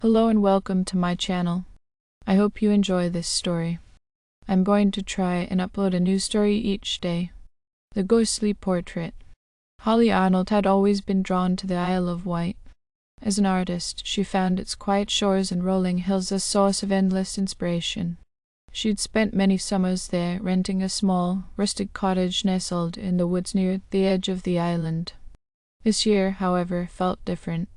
Hello and welcome to my channel. I hope you enjoy this story. I'm going to try and upload a new story each day. The Ghostly Portrait. Holly Arnold had always been drawn to the Isle of Wight. As an artist, she found its quiet shores and rolling hills a source of endless inspiration. She'd spent many summers there, renting a small, rustic cottage nestled in the woods near the edge of the island. This year, however, felt different.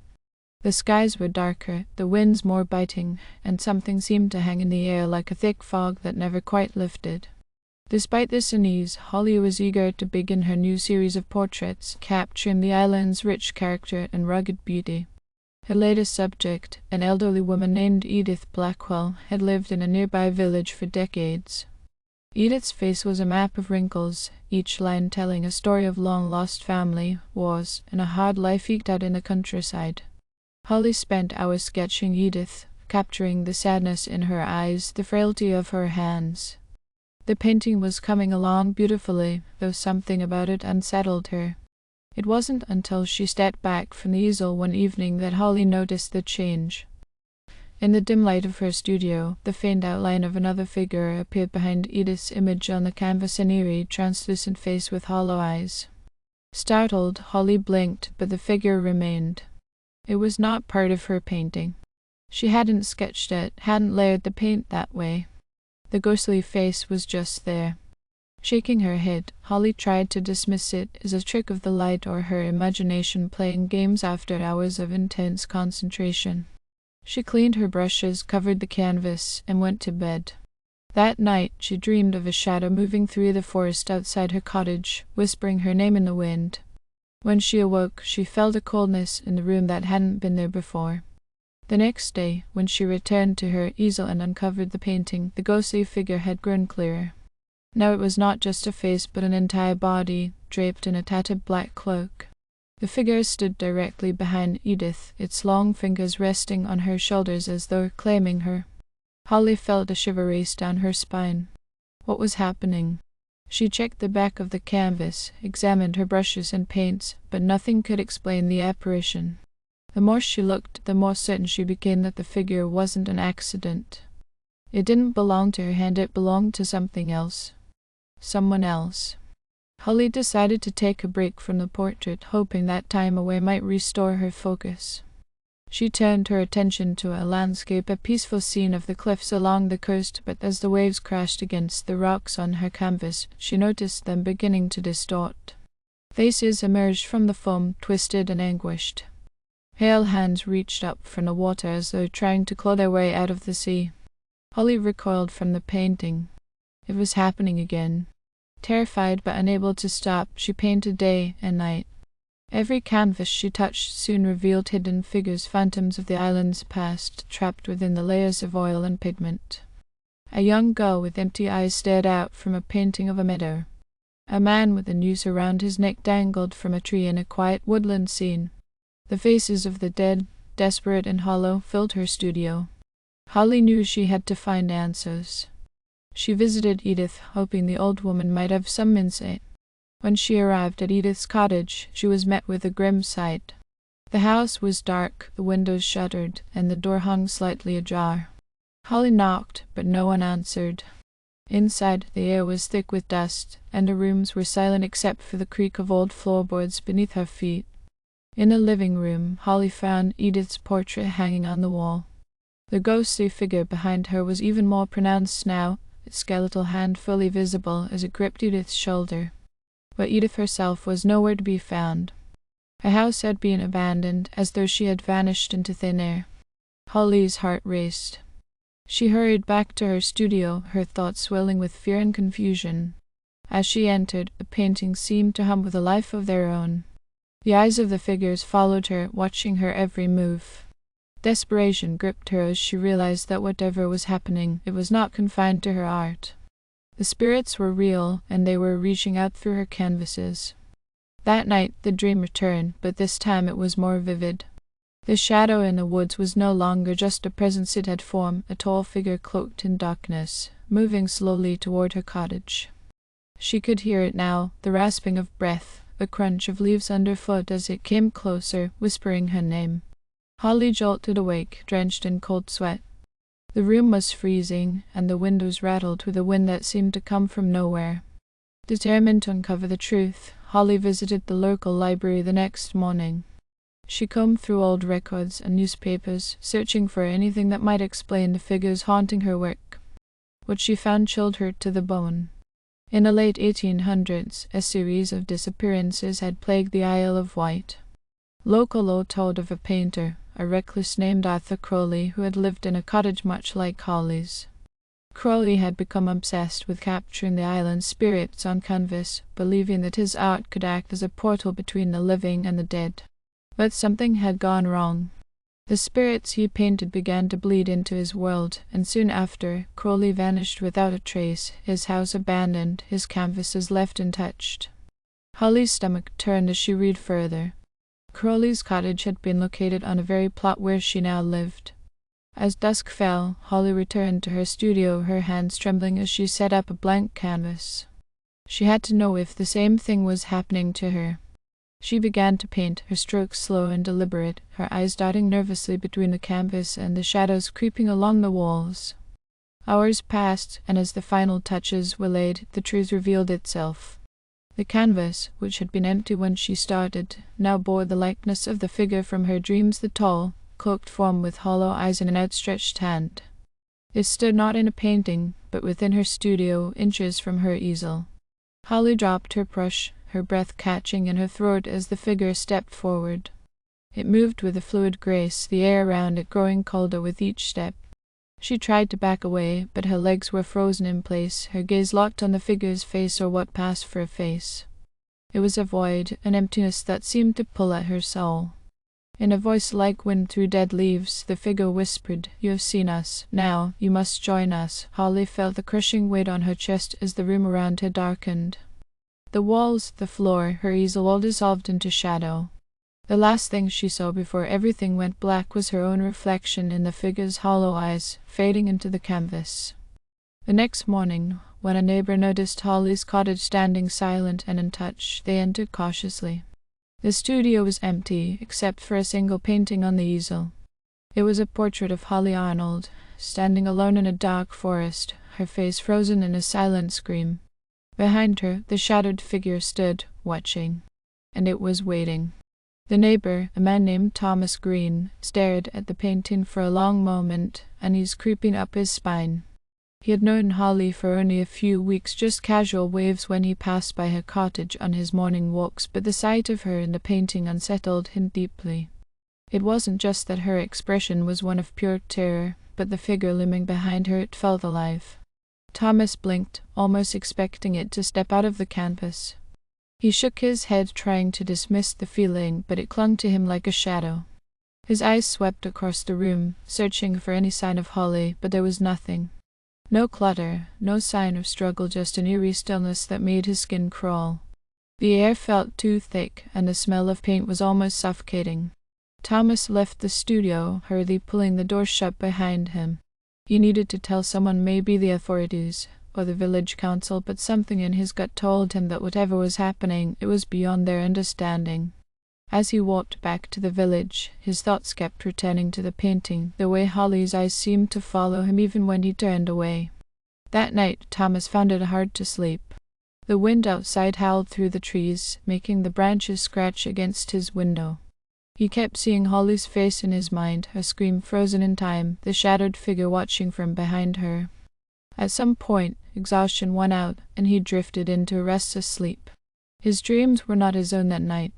The skies were darker, the winds more biting, and something seemed to hang in the air like a thick fog that never quite lifted. Despite this unease, Holly was eager to begin her new series of portraits, capturing the island's rich character and rugged beauty. Her latest subject, an elderly woman named Edith Blackwell, had lived in a nearby village for decades. Edith's face was a map of wrinkles, each line telling a story of long-lost family, wars, and a hard life eked out in the countryside. Holly spent hours sketching Edith, capturing the sadness in her eyes, the frailty of her hands. The painting was coming along beautifully, though something about it unsettled her. It wasn't until she stepped back from the easel one evening that Holly noticed the change. In the dim light of her studio, the faint outline of another figure appeared behind Edith's image on the canvas, an eerie, translucent face with hollow eyes. Startled, Holly blinked, but the figure remained. It was not part of her painting. She hadn't sketched it, hadn't layered the paint that way. The ghostly face was just there. Shaking her head, Holly tried to dismiss it as a trick of the light or her imagination playing games after hours of intense concentration. She cleaned her brushes, covered the canvas, and went to bed. That night she dreamed of a shadow moving through the forest outside her cottage, whispering her name in the wind. When she awoke, she felt a coldness in the room that hadn't been there before. The next day, when she returned to her easel and uncovered the painting, the ghostly figure had grown clearer. Now it was not just a face but an entire body, draped in a tattered black cloak. The figure stood directly behind Edith, its long fingers resting on her shoulders as though claiming her. Holly felt a shiver race down her spine. What was happening? She checked the back of the canvas, examined her brushes and paints, but nothing could explain the apparition. The more she looked, the more certain she became that the figure wasn't an accident. It didn't belong to her hand, it belonged to something else. Someone else. Holly decided to take a break from the portrait, hoping that time away might restore her focus. She turned her attention to a landscape, a peaceful scene of the cliffs along the coast, but as the waves crashed against the rocks on her canvas, she noticed them beginning to distort. Faces emerged from the foam, twisted and anguished. Pale hands reached up from the water as though trying to claw their way out of the sea. Holly recoiled from the painting. It was happening again. Terrified but unable to stop, she painted day and night. Every canvas she touched soon revealed hidden figures, phantoms of the island's past, trapped within the layers of oil and pigment. A young girl with empty eyes stared out from a painting of a meadow. A man with a noose around his neck dangled from a tree in a quiet woodland scene. The faces of the dead, desperate and hollow, filled her studio. Holly knew she had to find answers. She visited Edith, hoping the old woman might have some insight. When she arrived at Edith's cottage, she was met with a grim sight. The house was dark, the windows shuttered, and the door hung slightly ajar. Holly knocked, but no one answered. Inside, the air was thick with dust, and the rooms were silent except for the creak of old floorboards beneath her feet. In the living room, Holly found Edith's portrait hanging on the wall. The ghostly figure behind her was even more pronounced now, its skeletal hand fully visible as it gripped Edith's shoulder. But Edith herself was nowhere to be found. Her house had been abandoned, as though she had vanished into thin air. Holly's heart raced. She hurried back to her studio, her thoughts swelling with fear and confusion. As she entered, the paintings seemed to hum with a life of their own. The eyes of the figures followed her, watching her every move. Desperation gripped her as she realized that whatever was happening, it was not confined to her art. The spirits were real, and they were reaching out through her canvases. That night the dream returned, but this time it was more vivid. The shadow in the woods was no longer just a presence it had formed, a tall figure cloaked in darkness, moving slowly toward her cottage. She could hear it now, the rasping of breath, the crunch of leaves underfoot as it came closer, whispering her name. Holly jolted awake, drenched in cold sweat. The room was freezing, and the windows rattled with a wind that seemed to come from nowhere. Determined to uncover the truth, Holly visited the local library the next morning. She combed through old records and newspapers, searching for anything that might explain the figures haunting her work. What she found chilled her to the bone. In the late 1800s, a series of disappearances had plagued the Isle of Wight. Local law told of a painter, a recluse named Arthur Crowley, who had lived in a cottage much like Holly's. Crowley had become obsessed with capturing the island's spirits on canvas, believing that his art could act as a portal between the living and the dead. But something had gone wrong. The spirits he painted began to bleed into his world, and soon after, Crowley vanished without a trace, his house abandoned, his canvases left untouched. Holly's stomach turned as she read further. Crowley's cottage had been located on the very plot where she now lived. As dusk fell, Holly returned to her studio, her hands trembling as she set up a blank canvas. She had to know if the same thing was happening to her. She began to paint, her strokes slow and deliberate, her eyes darting nervously between the canvas and the shadows creeping along the walls. Hours passed, and as the final touches were laid, the truth revealed itself. The canvas, which had been empty when she started, now bore the likeness of the figure from her dreams, the tall, cloaked form with hollow eyes and an outstretched hand. It stood not in a painting, but within her studio, inches from her easel. Holly dropped her brush, her breath catching in her throat as the figure stepped forward. It moved with a fluid grace, the air around it growing colder with each step. She tried to back away, but her legs were frozen in place, her gaze locked on the figure's face, or what passed for a face. It was a void, an emptiness that seemed to pull at her soul. In a voice like wind through dead leaves, the figure whispered, "You have seen us. Now, you must join us." Holly felt the crushing weight on her chest as the room around her darkened. The walls, the floor, her easel all dissolved into shadow. The last thing she saw before everything went black was her own reflection in the figure's hollow eyes, fading into the canvas. The next morning, when a neighbor noticed Holly's cottage standing silent and untouched, they entered cautiously. The studio was empty, except for a single painting on the easel. It was a portrait of Holly Arnold, standing alone in a dark forest, her face frozen in a silent scream. Behind her, the shadowed figure stood, watching. And it was waiting. The neighbor, a man named Thomas Green, stared at the painting for a long moment, unease creeping up his spine. He had known Holly for only a few weeks, just casual waves when he passed by her cottage on his morning walks, but the sight of her in the painting unsettled him deeply. It wasn't just that her expression was one of pure terror, but the figure looming behind her, it felt alive. Thomas blinked, almost expecting it to step out of the canvas. He shook his head, trying to dismiss the feeling, but it clung to him like a shadow. His eyes swept across the room, searching for any sign of Holly, but there was nothing. No clutter, no sign of struggle, just an eerie stillness that made his skin crawl. The air felt too thick, and the smell of paint was almost suffocating. Thomas left the studio, hurriedly pulling the door shut behind him. He needed to tell someone, maybe the authorities, or the village council, but something in his gut told him that whatever was happening, it was beyond their understanding. As he walked back to the village, his thoughts kept returning to the painting, the way Holly's eyes seemed to follow him even when he turned away. That night, Thomas found it hard to sleep. The wind outside howled through the trees, making the branches scratch against his window. He kept seeing Holly's face in his mind, her scream frozen in time, the shadowed figure watching from behind her. At some point, exhaustion won out, and he drifted into a restless sleep. His dreams were not his own that night.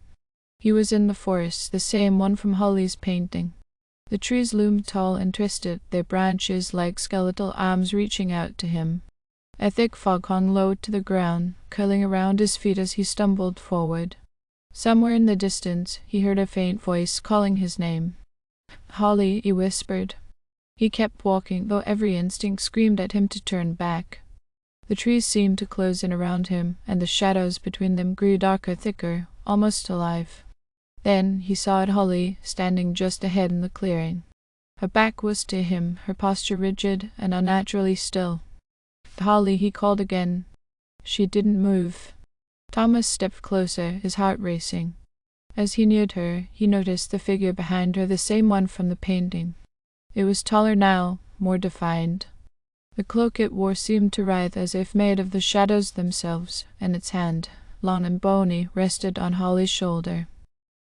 He was in the forest, the same one from Holly's painting. The trees loomed tall and twisted, their branches like skeletal arms reaching out to him. A thick fog hung low to the ground, curling around his feet as he stumbled forward. Somewhere in the distance, he heard a faint voice calling his name. "Holly," he whispered. He kept walking, though every instinct screamed at him to turn back. The trees seemed to close in around him, and the shadows between them grew darker, thicker, almost alive. Then he saw Holly, standing just ahead in the clearing. Her back was to him, her posture rigid and unnaturally still. "Holly," he called again. She didn't move. Thomas stepped closer, his heart racing. As he neared her, he noticed the figure behind her, the same one from the painting. It was taller now, more defined. The cloak it wore seemed to writhe as if made of the shadows themselves, and its hand, long and bony, rested on Holly's shoulder.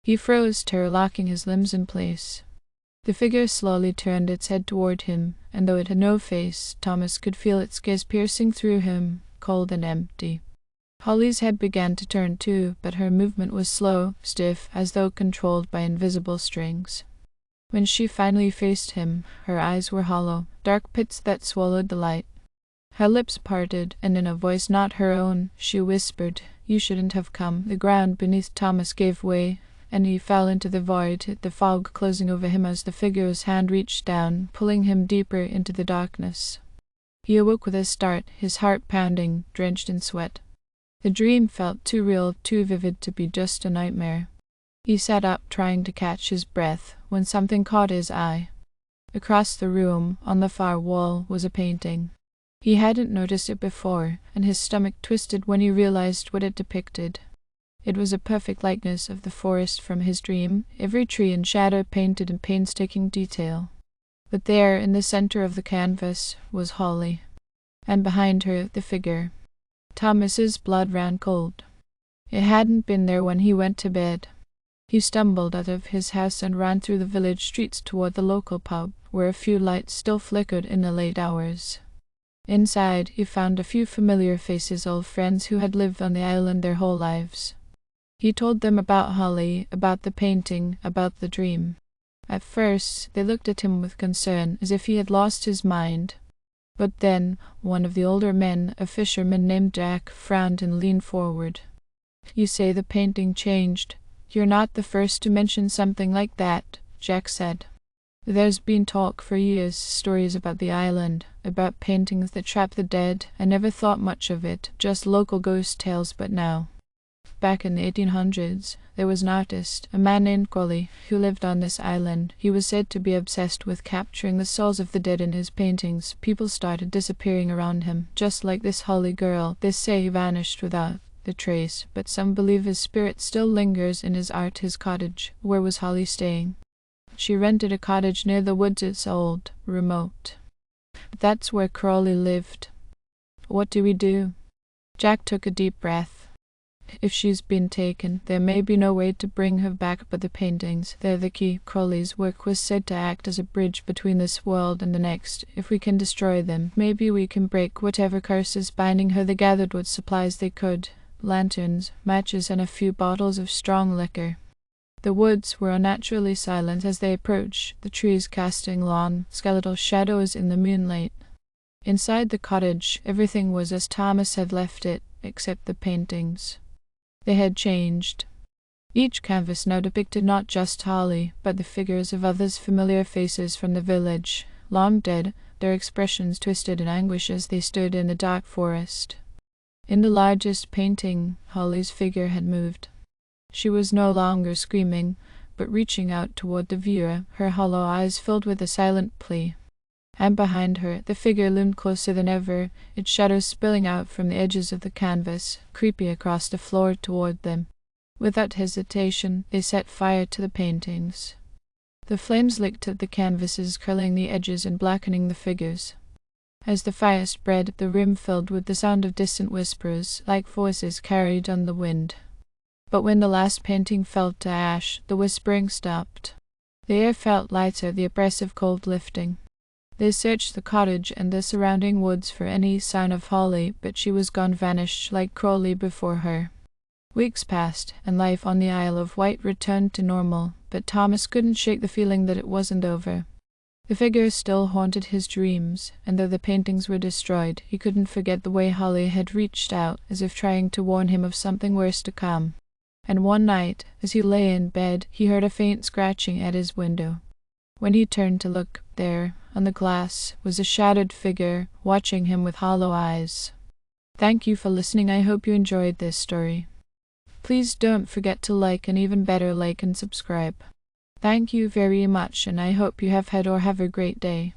He froze, terror locking his limbs in place. The figure slowly turned its head toward him, and though it had no face, Thomas could feel its gaze piercing through him, cold and empty. Holly's head began to turn too, but her movement was slow, stiff, as though controlled by invisible strings. When she finally faced him, her eyes were hollow, dark pits that swallowed the light. Her lips parted, and in a voice not her own, she whispered, "You shouldn't have come." The ground beneath Thomas gave way, and he fell into the void, the fog closing over him as the figure's hand reached down, pulling him deeper into the darkness. He awoke with a start, his heart pounding, drenched in sweat. The dream felt too real, too vivid to be just a nightmare. He sat up, trying to catch his breath, when something caught his eye. Across the room, on the far wall, was a painting. He hadn't noticed it before, and his stomach twisted when he realized what it depicted. It was a perfect likeness of the forest from his dream, every tree and shadow painted in painstaking detail. But there, in the center of the canvas, was Holly, and behind her the figure. Thomas's blood ran cold. It hadn't been there when he went to bed. He stumbled out of his house and ran through the village streets toward the local pub, where a few lights still flickered in the late hours. Inside, he found a few familiar faces, old friends who had lived on the island their whole lives. He told them about Holly, about the painting, about the dream. At first, they looked at him with concern, as if he had lost his mind. But then, one of the older men, a fisherman named Jack, frowned and leaned forward. "You say the painting changed. You're not the first to mention something like that," Jack said. "There's been talk for years, stories about the island, about paintings that trap the dead. I never thought much of it, just local ghost tales, but now. Back in the 1800s, there was an artist, a man named Coley, who lived on this island. He was said to be obsessed with capturing the souls of the dead in his paintings. People started disappearing around him, just like this Holly girl. They say he vanished without the trace, but some believe his spirit still lingers in his art, his cottage. Where was Holly staying? She rented a cottage near the woods. It's old, remote. But that's where Crowley lived. What do we do?" Jack took a deep breath. "If she's been taken, there may be no way to bring her back, but the paintings, they're the key. Crowley's work was said to act as a bridge between this world and the next. If we can destroy them, maybe we can break whatever curse is binding her." They gathered what supplies they could, lanterns, matches, and a few bottles of strong liquor. The woods were unnaturally silent as they approached, the trees casting long, skeletal shadows in the moonlight. Inside the cottage, everything was as Thomas had left it, except the paintings. They had changed. Each canvas now depicted not just Holly, but the figures of others, familiar faces from the village, long dead, their expressions twisted in anguish as they stood in the dark forest. In the largest painting, Holly's figure had moved. She was no longer screaming, but reaching out toward the viewer, her hollow eyes filled with a silent plea. And behind her, the figure loomed closer than ever, its shadows spilling out from the edges of the canvas, creepy across the floor toward them. Without hesitation, they set fire to the paintings. The flames licked at the canvases, curling the edges and blackening the figures. As the fire spread, the room filled with the sound of distant whispers, like voices carried on the wind. But when the last painting fell to ash, the whispering stopped. The air felt lighter, the oppressive cold lifting. They searched the cottage and the surrounding woods for any sign of Holly, but she was gone, vanished like Crowley before her. Weeks passed, and life on the Isle of Wight returned to normal, but Thomas couldn't shake the feeling that it wasn't over. The figure still haunted his dreams, and though the paintings were destroyed, he couldn't forget the way Holly had reached out, as if trying to warn him of something worse to come. And one night, as he lay in bed, he heard a faint scratching at his window. When he turned to look, there, on the glass, was a shadowed figure, watching him with hollow eyes. Thank you for listening. I hope you enjoyed this story. Please don't forget to like, and even better, like and subscribe. Thank you very much, and I hope you have had or have a great day.